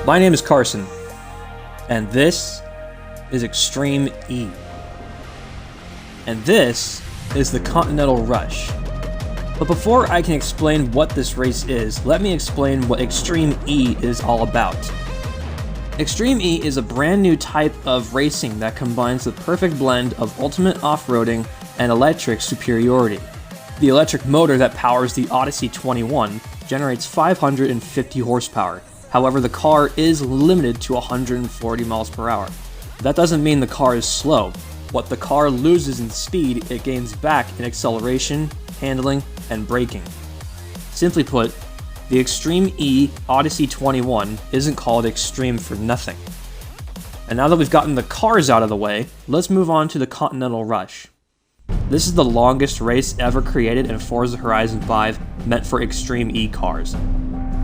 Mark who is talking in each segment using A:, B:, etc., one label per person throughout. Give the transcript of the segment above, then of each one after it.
A: My name is Carson, and this is Extreme E. And this is the Continental Rush. But before I can explain what this race is, let me explain what Extreme E is all about. Extreme E is a brand new type of racing that combines the perfect blend of ultimate off-roading and electric superiority. The electric motor that powers the Odyssey 21 generates 550 horsepower. However, the car is limited to 140 miles per hour. That doesn't mean the car is slow. What the car loses in speed, it gains back in acceleration, handling, and braking. Simply put, the Extreme E Odyssey 21 isn't called Extreme for nothing. And now that we've gotten the cars out of the way, let's move on to the Continental Rush. This is the longest race ever created in Forza Horizon 5 meant for Extreme E cars.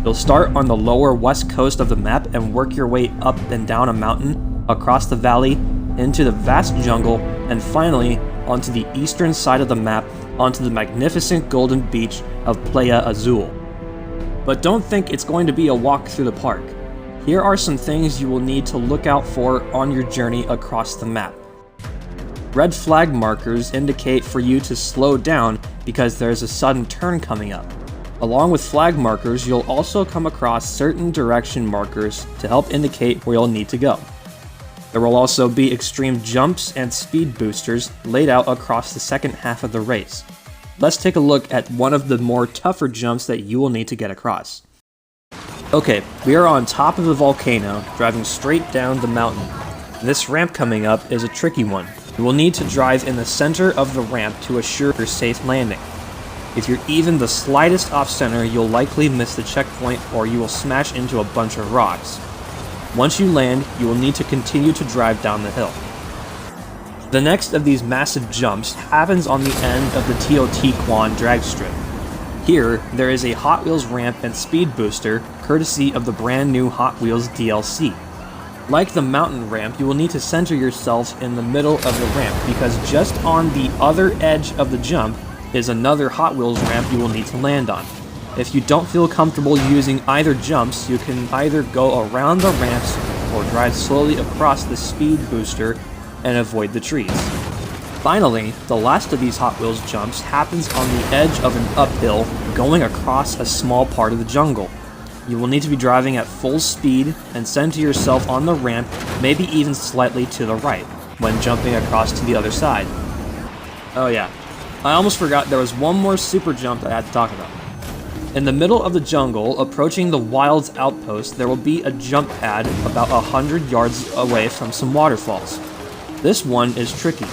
A: You'll start on the lower west coast of the map and work your way up and down a mountain, across the valley, into the vast jungle, and finally onto the eastern side of the map onto the magnificent golden beach of Playa Azul. But don't think it's going to be a walk through the park. Here are some things you will need to look out for on your journey across the map. Red flag markers indicate for you to slow down because there's a sudden turn coming up. Along with flag markers, you'll also come across certain direction markers to help indicate where you'll need to go. There will also be extreme jumps and speed boosters laid out across the second half of the race. Let's take a look at one of the more tougher jumps that you will need to get across. Okay, we are on top of the volcano, driving straight down the mountain. This ramp coming up is a tricky one. You will need to drive in the center of the ramp to assure your safe landing. If you're even the slightest off-center, you'll likely miss the checkpoint or you will smash into a bunch of rocks. Once you land, you will need to continue to drive down the hill. The next of these massive jumps happens on the end of the Teotihuacan drag strip. Here, there is a Hot Wheels ramp and speed booster, courtesy of the brand new Hot Wheels DLC. Like the mountain ramp, you will need to center yourself in the middle of the ramp because just on the other edge of the jump is another Hot Wheels ramp you will need to land on. If you don't feel comfortable using either jumps, you can either go around the ramps or drive slowly across the speed booster and avoid the trees. Finally, the last of these Hot Wheels jumps happens on the edge of an uphill going across a small part of the jungle. You will need to be driving at full speed and center yourself on the ramp, maybe even slightly to the right, when jumping across to the other side. Oh yeah, I almost forgot there was one more super jump that I had to talk about. In the middle of the jungle, approaching the Wilds outpost, there will be a jump pad about 100 yards away from some waterfalls. This one is tricky.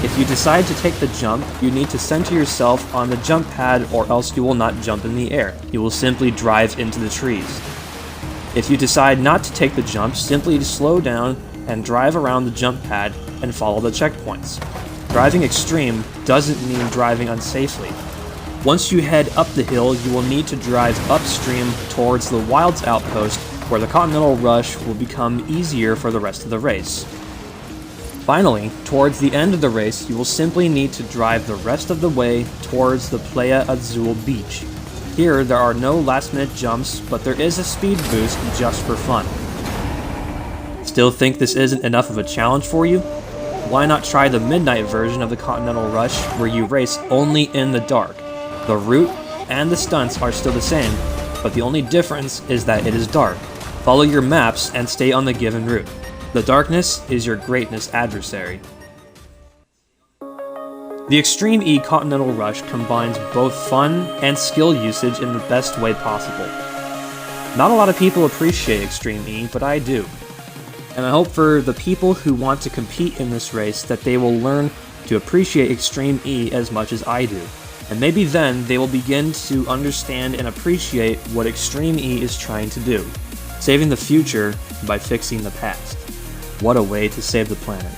A: If you decide to take the jump, you need to center yourself on the jump pad or else you will not jump in the air. You will simply drive into the trees. If you decide not to take the jump, simply slow down and drive around the jump pad and follow the checkpoints. Driving extreme doesn't mean driving unsafely. Once you head up the hill, you will need to drive upstream towards the Wilds outpost, where the Continental Rush will become easier for the rest of the race. Finally, towards the end of the race, you will simply need to drive the rest of the way towards the Playa Azul beach. Here, there are no last-minute jumps, but there is a speed boost just for fun. Still think this isn't enough of a challenge for you? Why not try the midnight version of the Continental Rush, where you race only in the dark? The route and the stunts are still the same, but the only difference is that it is dark. Follow your maps and stay on the given route. The darkness is your greatness adversary. The Extreme E Continental Rush combines both fun and skill usage in the best way possible. Not a lot of people appreciate Extreme E, but I do. And I hope for the people who want to compete in this race that they will learn to appreciate Extreme E as much as I do. And maybe then they will begin to understand and appreciate what Extreme E is trying to do, saving the future by fixing the past. What a way to save the planet.